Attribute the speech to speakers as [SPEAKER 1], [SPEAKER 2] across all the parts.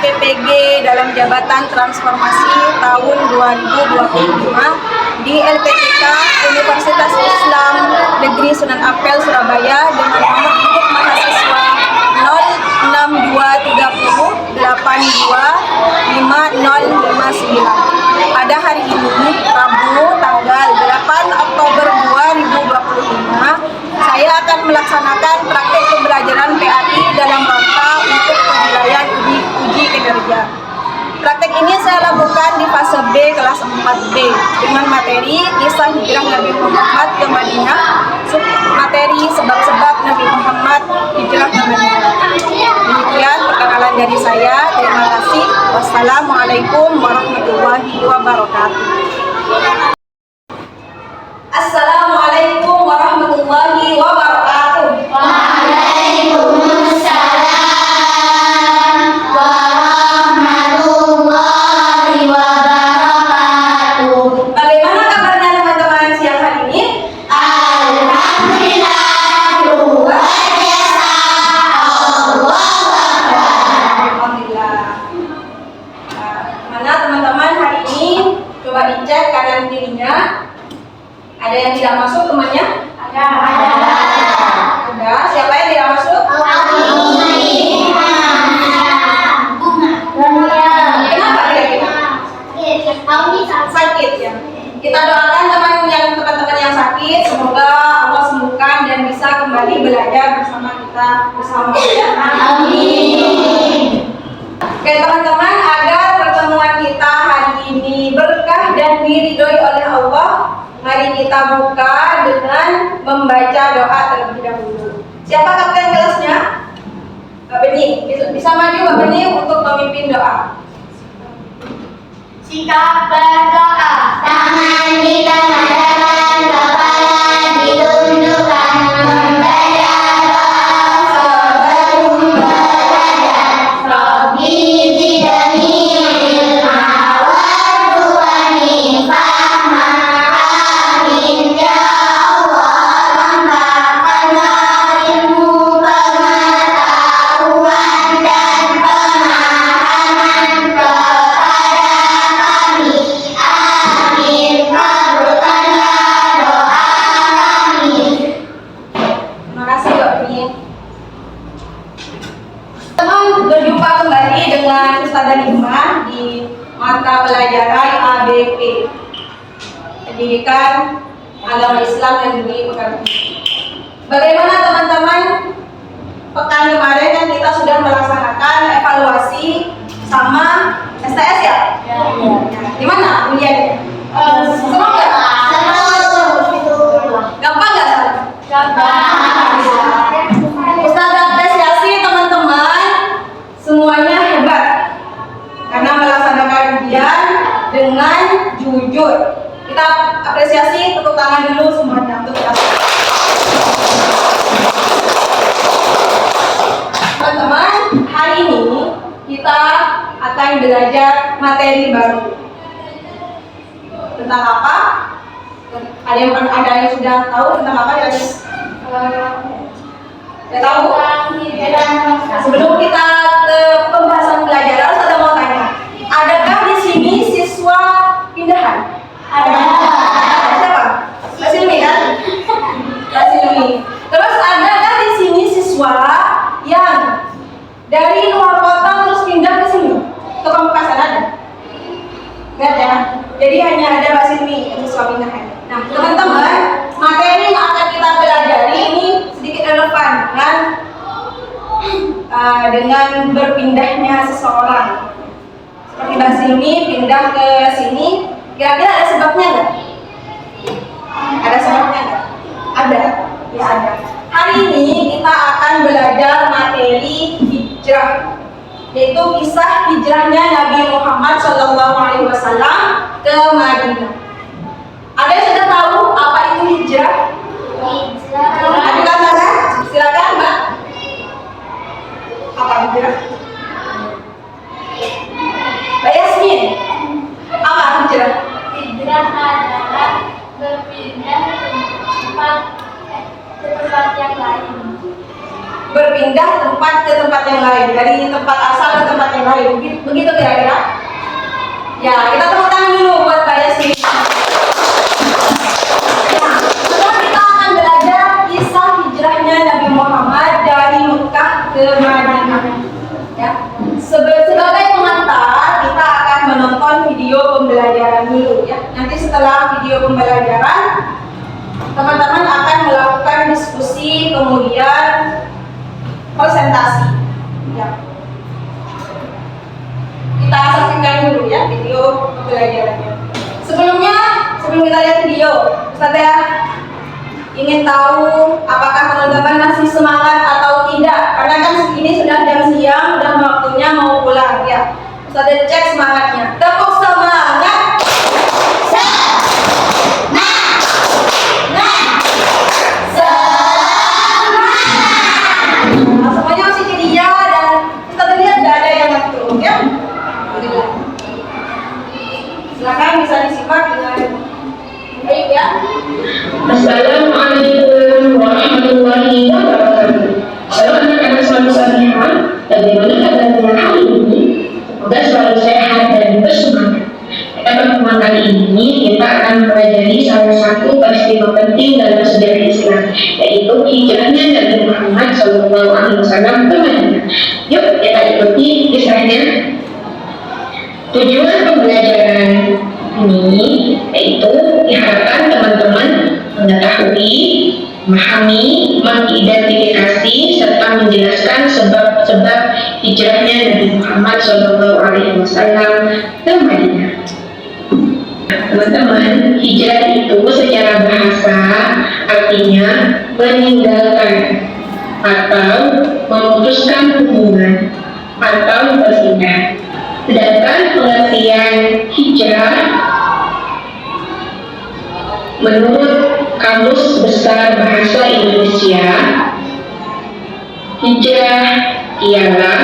[SPEAKER 1] PPG dalam jabatan transformasi tahun 2025 di LPTK Universitas Islam Negeri Sunan Ampel Surabaya dengan nomor induk mahasiswa 06230825059. Pada hari ini, Rabu, tanggal 8 Oktober 2025, saya akan melaksanakan praktek pembelajaran PAI dalam rangka untuk penilaian uji kinerja. Praktek ini saya lakukan di fase B kelas 4B dengan materi kisah hijrah Nabi Muhammad ke Madinah, materi sebab-sebab Nabi Muhammad hijrah ke Madinah. Demikian perkenalan dari saya. Terima kasih. Wassalamualaikum warahmatullahi wabarakatuh. Assalamualaikum warahmatullahi wabarakatuh.
[SPEAKER 2] Waalaikumsalam warahmatullahi wabarakatuh.
[SPEAKER 1] Bagaimana kabarnya teman-teman siang hari ini?
[SPEAKER 2] Alhamdulillah, luar biasa. Allahu Akbar.
[SPEAKER 1] Alhamdulillah. Mana teman-teman hari ini? Coba dicek kanan kirinya. Ada yang tidak masuk temannya?
[SPEAKER 2] Ada.
[SPEAKER 1] Ada. Siapa yang tidak masuk? Kenapa kira-kira? Sakit ya. Kita doakan teman-teman yang sakit, semoga Allah sembuhkan dan bisa kembali belajar bersama kita bersama ya.
[SPEAKER 2] Amin.
[SPEAKER 1] Oke teman-teman, agar pertemuan kita hari ini berkah dan diridhoi oleh Allah, mari kita buka dengan membaca doa terlebih dahulu. Siapa kapten kelasnya? Mbak Beni, bisa maju Mbak Beni untuk memimpin doa.
[SPEAKER 2] Sikap berdoa. Tangan ditengahkan, kepala ditundukkan, membaca doa sebelum belajar. Rabbi zidni ilma warzuqni fahma. Amin ya Allah, tambahkanlah ilmu, pengetahuan dan pemahaman kepada kami. Amin. Kabulkanlah doa kami.
[SPEAKER 1] Terima kasih Mbak Beni. Teman berjumpa kembali dengan Ustazah Nihmah di mata pelajaran ABP, Pendidikan Agama Islam dan Dunia Pekerjaan. Bagaimana teman-teman? Pekan kemarin kan kita sudah melaksanakan evaluasi sama STS ya? Gimana ujiannya? Seru nggak? Gampang nggak? Ustazah apresiasi teman-teman semuanya hebat karena melaksanakan ujian dengan jujur. Kita apresiasi, tepuk tangan dulu semuanya untuk kita. Teman-teman, hari ini kita akan belajar materi baru. Tentang apa? Ada yang sudah tahu tentang apa ya? Sudah tahu? Sebelum kita ke pembahasan pelajaran, saya mau tanya, adakah di sini siswa pindahan? Ada. Siapa? Mbak Silmi kan? Mbak Silmi. Terus adakah di sini siswa yang dari luar kota terus pindah ke sini? Ke Pamekasan ada? Enggak ya? Jadi hanya ada Mbak Silmi yang siswa pindahan. Nah, teman-teman, materi yang akan kita pelajari ini sedikit relevan dengan berpindahnya seseorang. Seperti Mbak Silmi pindah ke sini, kira-kira ada sebabnya nggak? Ada sebabnya nggak? Ada, ya ada. Hari ini kita akan belajar materi hijrah, yaitu kisah hijrahnya Nabi Muhammad SAW ke Madinah. Ada yang sudah tahu apa itu hijrah? Ada kata? Silakan Mbak. Apa hijrah? Mbak Yasmin, apa hijrah?
[SPEAKER 2] Hijrah adalah berpindah ke tempat yang lain.
[SPEAKER 1] Berpindah tempat ke tempat yang lain, dari tempat asal ke tempat yang lain. Begitu kira-kira? Ya, kita tepuk tangan dulu buat Mbak Yasmin. Nah, sekarang kita akan belajar kisah hijrahnya Nabi Muhammad dari Mekah ke Madinah. Ya, sebagai pengantar kita akan menonton video pembelajaran dulu ya. Nanti setelah video pembelajaran, teman-teman akan melakukan diskusi kemudian presentasi. Ya. Kita saksikan dulu ya video pembelajarannya. Sebelum kita lihat video, Ustazah ya, ingin tahu apakah teman-teman masih semangat atau tidak? Karena kan ini sudah jam siang, sudah waktunya mau pulang ya. Ustazah cek semangatnya. Tepuk semangat. Nah, semuanya masih ceria dan kita lihat tidak ada yang ngantuk ya. Silakan bisa disimak dengan baik ya.
[SPEAKER 3] Assalamualaikum warahmatullahi wabarakatuh. Halo anak-anak salihan, bagaimana kabarnya hari ini? Semoga selalu sehat dan bersemangat. Pada pertemuan kali ini kita akan mempelajari salah satu peristiwa penting dalam sejarah Islam, yaitu hijrahnya Nabi Muhammad SAW ke Madinah. Yuk kita ikuti kisahnya. Tujuan pembelajaran ini yaitu diharapkan teman-teman mengetahui, memahami, mengidentifikasi serta menjelaskan sebab-sebab hijrahnya Nabi Muhammad SAW ke Madinah. Teman-teman, hijrah itu secara bahasa artinya meninggalkan atau memutuskan hubungan atau berpindah. Sedangkan pengertian hijrah menurut Kamus Besar Bahasa Indonesia, hijrah ialah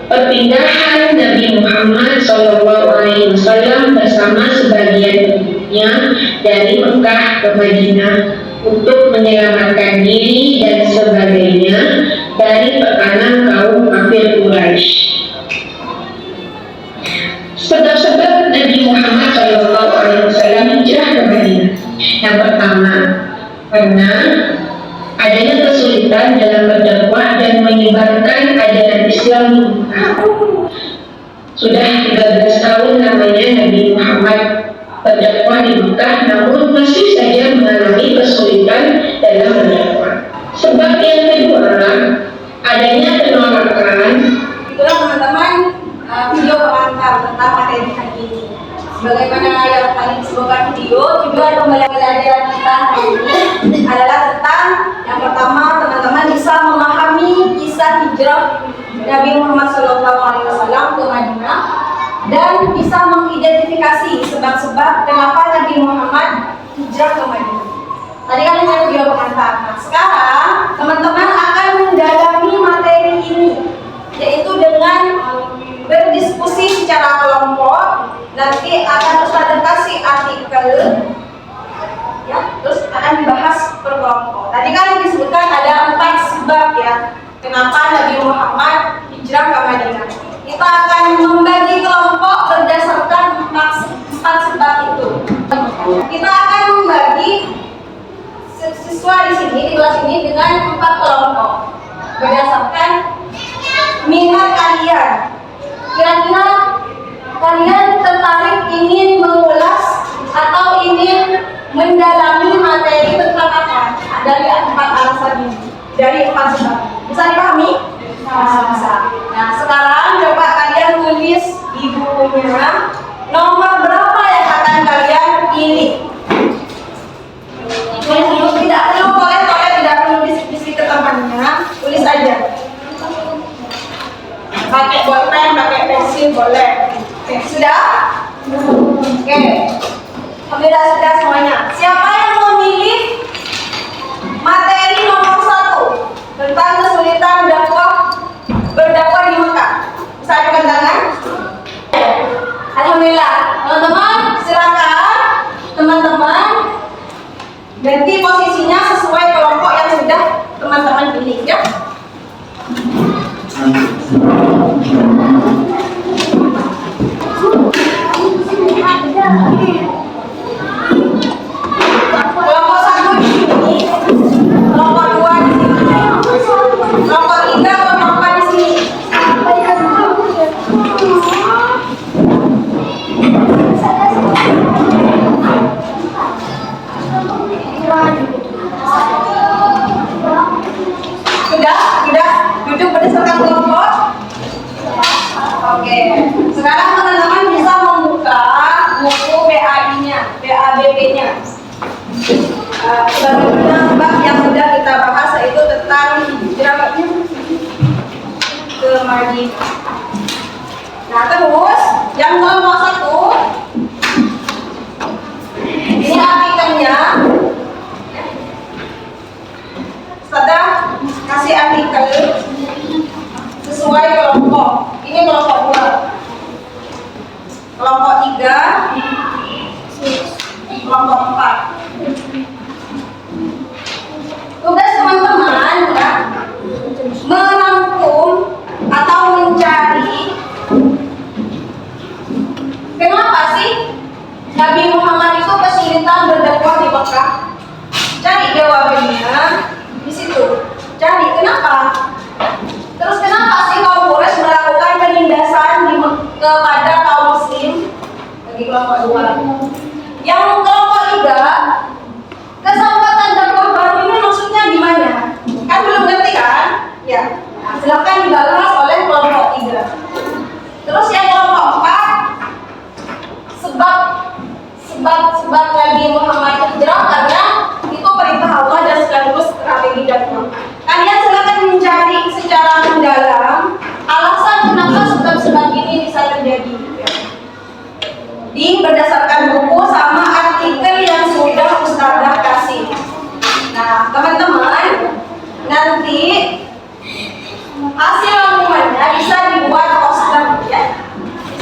[SPEAKER 3] perpindahan Nabi Muhammad SAW bersama sebagian penduduknya dari Mekah ke Madinah untuk menyelamatkan diri dan sebagainya dari tekanan kaum kafir Quraisy. Sebab-sebab Nabi Muhammad SAW hijrah ke Madinah. Yang pertama, karena adanya kesulitan dalam berdakwah dan menyebarkan ajaran Islam di Mekah. Sudah 13 tahun namanya Nabi Muhammad berdakwah di Mekah, namun masih saja mengalami kesulitan dalam berdakwah. Sebab yang kedua, adanya penolakan.
[SPEAKER 1] Itulah teman-teman video pengantar tentang materi hari ini. Sebagaimana yang tadi disebutkan video, tujuan pembelajaran kita hari ini adalah tentang yang pertama, teman-teman bisa memahami kisah hijrah Nabi Muhammad SAW ke Madinah dan bisa mengidentifikasi sebab-sebab kenapa Nabi Muhammad hijrah ke Madinah. Tadi kan hanya video pengantar. Nah, sekarang teman-teman akan mendalami materi ini, yaitu dengan berdiskusi secara kelompok. Nanti akan Ustazah kasih artikel ya, terus akan dibahas per kelompok. Tadi kan disebutkan ada 4 sebab ya kenapa Nabi Muhammad hijrah ke Madinah. Kita akan membagi kelompok berdasarkan 4 sebab itu. Kita akan membagi siswa di sini di kelas ini dengan 4 kelompok berdasarkan minat kalian. Kira-kira kalian tertarik ingin mengulas atau ingin mendalami materi tentang apa dari 4 alasan ini, dari 4 sebab. Bisa dipahami? Bisa. Nah, sekarang coba kalian tulis di bukunya nomor berapa yang akan kalian pilih. Tulis dulu, tidak perlu bisik-bisik ke temannya, tulis aja. Pakai bolpen, pakai pensil boleh. Oke, sudah? Oke. Sudah semuanya. Siapa yang memilih materi nomor 1 tentang kesulitan berdakwah di Mekah? Bisa angkat tangan? Alhamdulillah. Teman-teman, silakan teman-teman ganti posisinya sesuai kelompok yang sudah teman-teman pilih ya. Kelompok 1 di sini, kelompok 2 di sini, kelompok 3, kelompok 4 di sini. Sudah duduk berdasarkan kelompok. Oke, sekarang teman-teman bisa membuka buku PAI-nya, PABP-nya. Sebagaimana bab yang sudah kita bahas yaitu tentang hijrah ke Madinah. Nah, terus yang kelompok 1 ini artikelnya. Setelah kasih artikel sesuai kelompok. Ini kelompok 2. Kelompok 3, kelompok 4. Tugas teman-teman ya, merangkum atau mencari kenapa sih Nabi Muhammad itu kesulitan berdakwah di Mekah. Cari jawabannya di situ. Cari kenapa? Terus kenapa sih kaum Quraisy melakukan penindasan kepada kaum muslim? Bagi kelompok 2. Yang kelompok 3, kesempatan dakwah baru ini maksudnya gimana? Kan belum ngerti kan? Ya. Nah, silakan dibahas oleh kelompok 3. Terus yang kelompok 4, sebab Nabi Muhammad hijrah karena itu perintah Allah dan sekaligus strategi dakwah. Kalian silakan mencari secara mendalam alasan kenapa sebab-sebab ini bisa terjadi. Berdasarkan buku sama artikel yang sudah Ustazah kasih. Nah, teman-teman, nanti hasil rangkumannya bisa dibuat poster ya.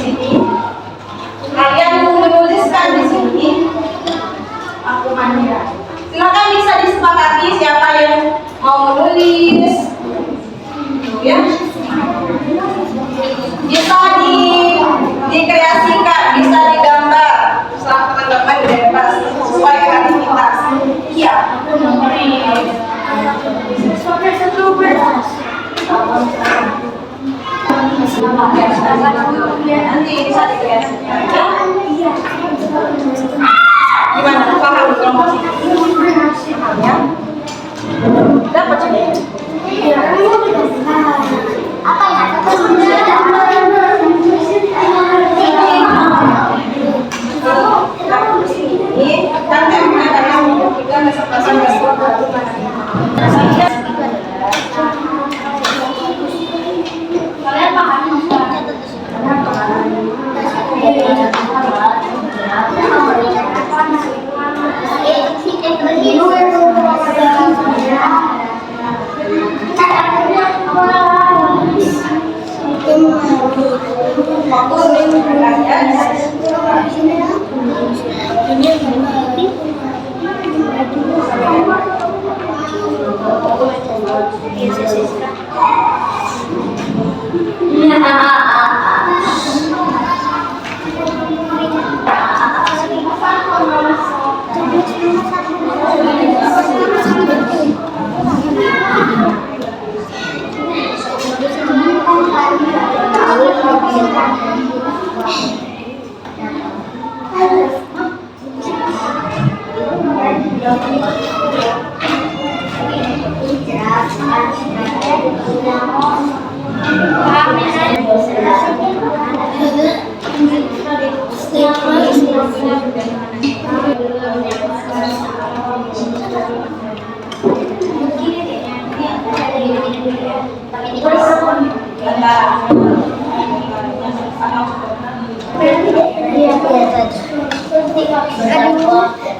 [SPEAKER 1] Di sini. Kalian menuliskan di sini rangkumannya. Silakan bisa disepakati siapa yang mau menulis. Ya. Bisa dikreasikan, bisa digambar. Usaha teman-teman bebas sesuai kreativitas. Iya. Nanti bisa dikreasikan. Gimana? Paham kelompok sini? Ya. Dapat sini.
[SPEAKER 2] Apa ya?
[SPEAKER 1] Ini kan tema yang juga kesempatan
[SPEAKER 2] Kalian paham?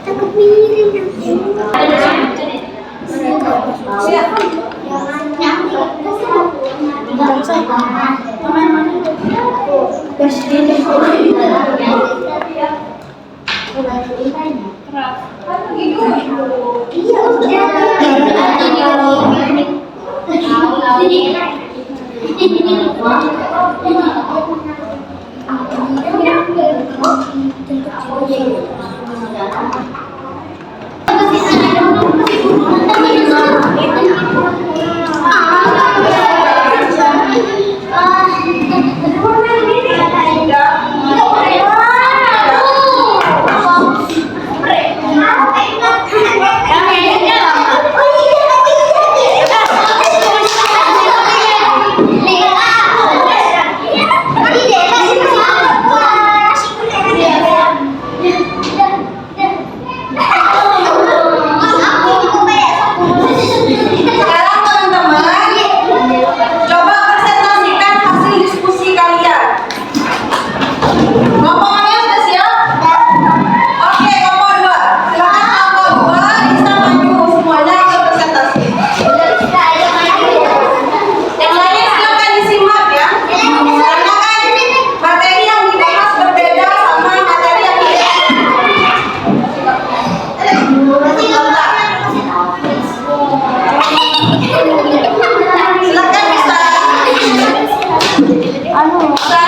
[SPEAKER 2] Takut miring.
[SPEAKER 1] Sekarang teman-teman, coba presentasikan hasil diskusi kalian. Ngomongnya sudah siap? Oke, kelompok 2. Silakan kelompok 2 bisa maju semuanya ikut presentasi. Yang lain silakan disimak ya. Karena kan materi yang dibahas berbeda sama materi yang silakan bisa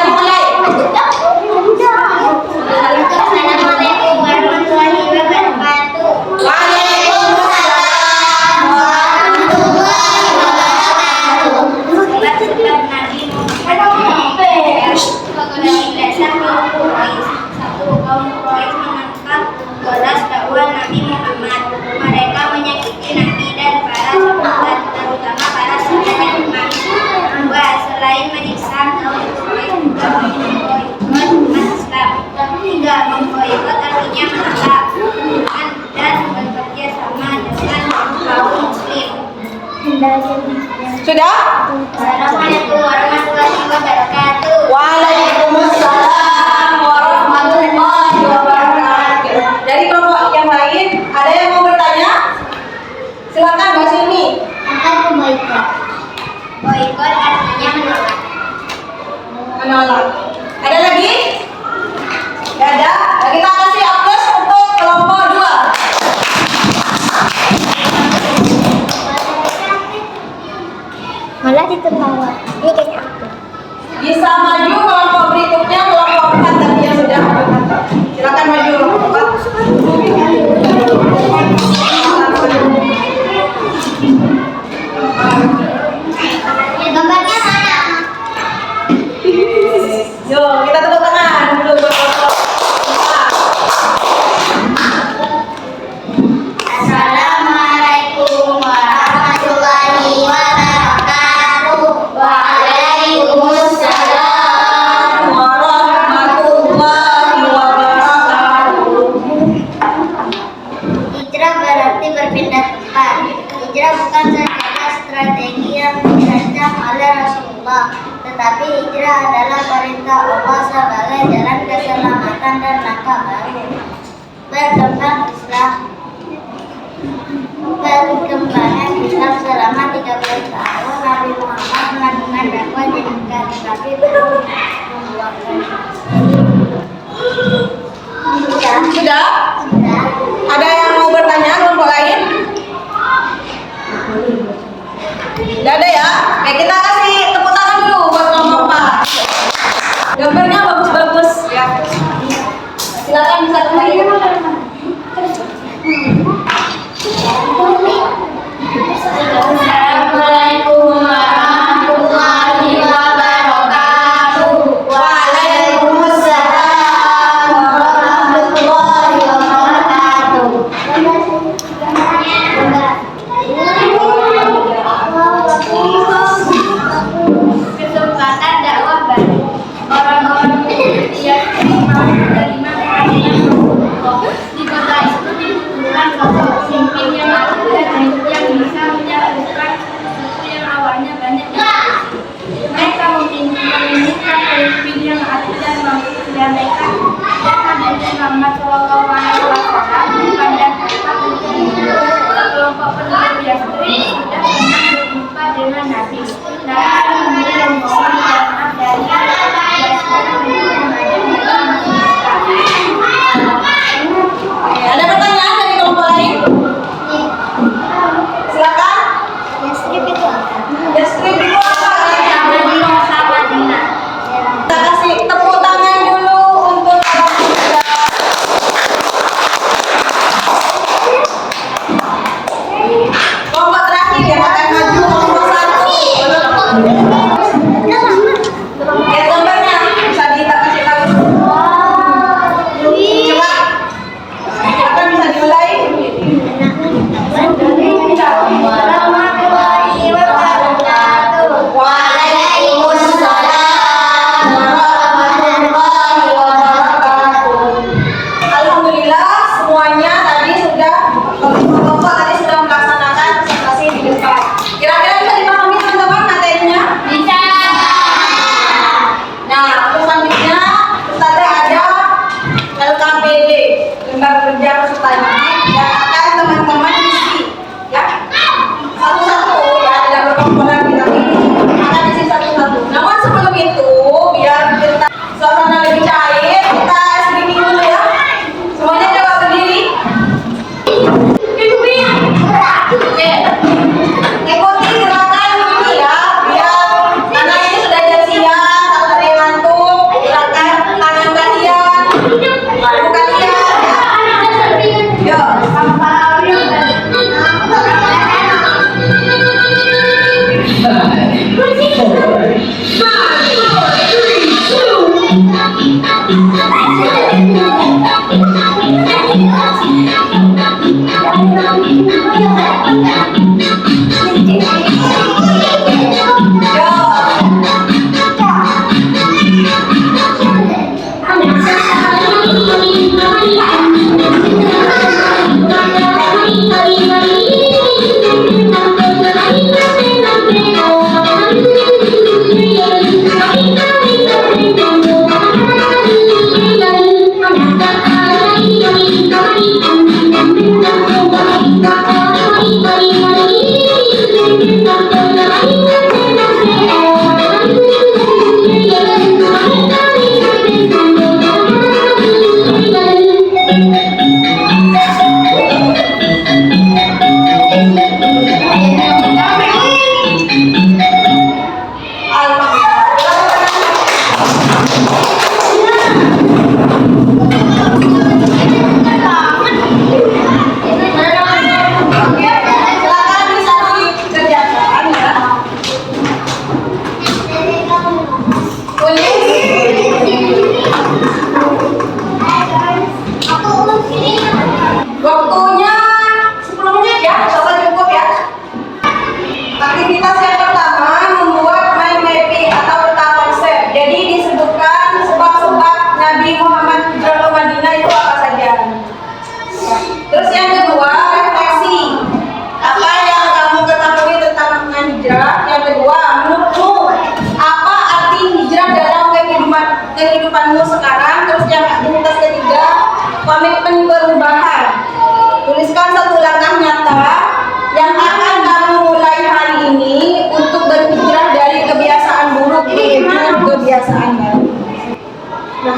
[SPEAKER 1] dimulai.
[SPEAKER 2] Assalamualaikum warahmatullahi wabarakatuh.
[SPEAKER 1] Waalaikumsalam warahmatullahi wabarakatuh.
[SPEAKER 2] Sahabat Nabi Muhammad satu kaum Quraisy menentang balas dakwah Nabi Muhammad. Mereka menyakiti Nabi dan para sahabat, terutama para sahabat Imam. Dua, selain menyiksa kaum Quraisy juga memboikot umat Islam. Tiga, memboikot artinya menolak dan bekerja sama dengan kaum Muslim.
[SPEAKER 1] Sudah?
[SPEAKER 2] Assalamualaikum warahmatullahi wabarakatuh.
[SPEAKER 1] Waalaikumsalam warahmatullahi wabarakatuh. Dari kelompok yang lain, ada yang mau bertanya? Silakan Mbak Silmi.
[SPEAKER 2] Apa itu boikot? Boikot artinya menolak.
[SPEAKER 1] Menolak. Ada lagi? Tidak ada. Nah, kita kasih aplaus untuk kelompok 2.
[SPEAKER 2] Malah ditertawa. Ini kayaknya aku.
[SPEAKER 1] Bisa maju kelompok berikutnya, kelompok 4 tadi yang sudah berkata. Silakan maju kelompok 4.
[SPEAKER 2] Gambarnya mana?
[SPEAKER 1] Yuk, kita tepuk tangan dulu buat kelompok 4.
[SPEAKER 2] Assalamualaikum warahmatullahi wabarakatuh.
[SPEAKER 1] Waalaikumsalam warahmatullahi wabarakatuh.
[SPEAKER 2] Hijrah berarti berpindah tempat. Hijrah bukan saja strategi yang dirancang oleh Rasulullah, tetapi hijrah adalah perintah Allah sebagai jalan keselamatan dan langkah baru. Perkembangan Islam selama 30 tahun, Nabi Muhammad melakukan dakwah di Mekah, tetapi belum membuahkan hasil.
[SPEAKER 1] Sudah? Ada yang mau bertanya kelompok lain? Tidak ada ya? Oke, kita kasih tepuk tangan dulu buat kelompok 4. Gambarnya bagus-bagus ya. Silakan bisa kembali.
[SPEAKER 2] Assalamualaikum warahmatullahi wabarakatuh.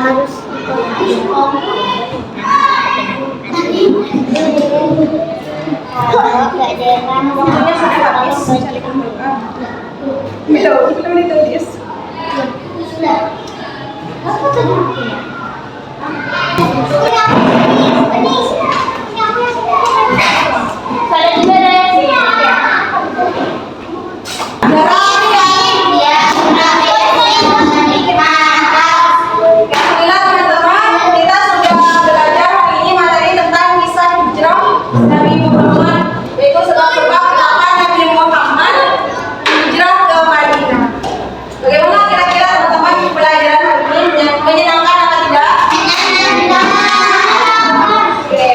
[SPEAKER 2] harus kalau nggak jangan
[SPEAKER 1] Waktunya sudah habis. Belum ditulis.
[SPEAKER 2] sudah apa tadi pada juga ada sih ya
[SPEAKER 1] Alhamdulillah teman-teman, kita sudah belajar hari ini materi tentang kisah hijrah Nabi Muhammad, yaitu sebab-sebab kenapa Nabi Muhammad hijrah ke Madinah. Bagaimana kira-kira teman-teman pelajaran hari ini menyenangkan atau tidak? Oke.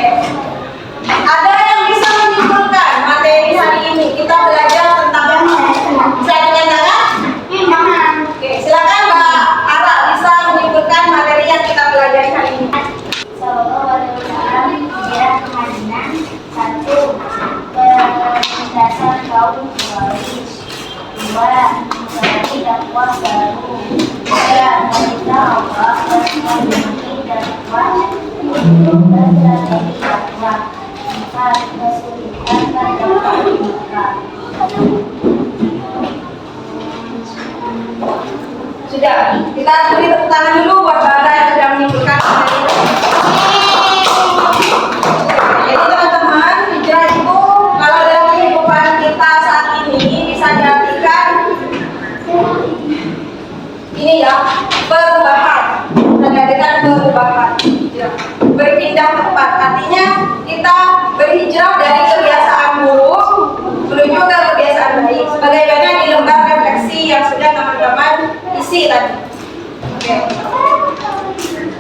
[SPEAKER 1] Ada yang bisa menyimpulkan materi hari ini? Kita belajar tentang apa? Bisa dinyatakan? Oke, silakan Mbak Ara bisa menyimpulkan materi yang kita pelajari hari ini.
[SPEAKER 2] Sallallahu alaihi wasallam hijrah ke Madinah. Satu, penindasan kaum Quraisy. Dua, mencari dakwah baru. Tiga, perintah Allah memiliki dakwah untuk strategi dakwah. Empat, kesulitan dakwah mereka.
[SPEAKER 1] Sudah, kita beri tepuk tangan dulu buat Mbak Ara yang sudah menyimpulkan materi ini. Jadi teman-teman, hijrah itu kalau dalam kehidupan kita saat ini bisa diartikan ini ya, perubahan. Diartikan perubahan, hijrah. Berpindah tempat, artinya kita berhijrah dari kebiasaan buruk menuju ke kebiasaan baik. Sebagaimana di lembar refleksi yang sudah teman-teman isi tadi. Oke.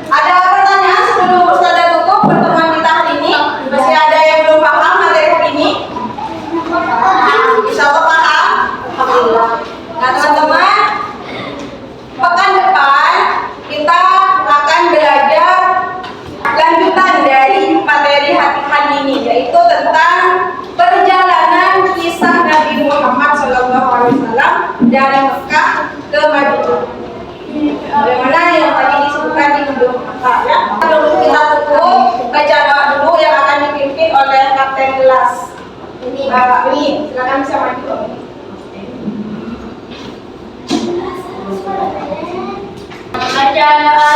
[SPEAKER 1] Ada pertanyaan sebelum Ustazah tutup pertemuan kita hari ini? Masih ada yang belum paham materi hari ini? Insya Allah paham? Alhamdulillah. Nah teman-teman, pekan depan kita akan belajar lanjutan dari materi hari ini, yaitu tentang perjalanan kisah Nabi Muhammad SAW dari Mekah ke Madinah. Bagaimana yang tadi disebutkan di video Mekah ya. Lalu kita tutup baca doa dulu yang akan dipimpin oleh kapten kelas. Ini Bapak Beni, silakan bisa maju.
[SPEAKER 2] Baca doa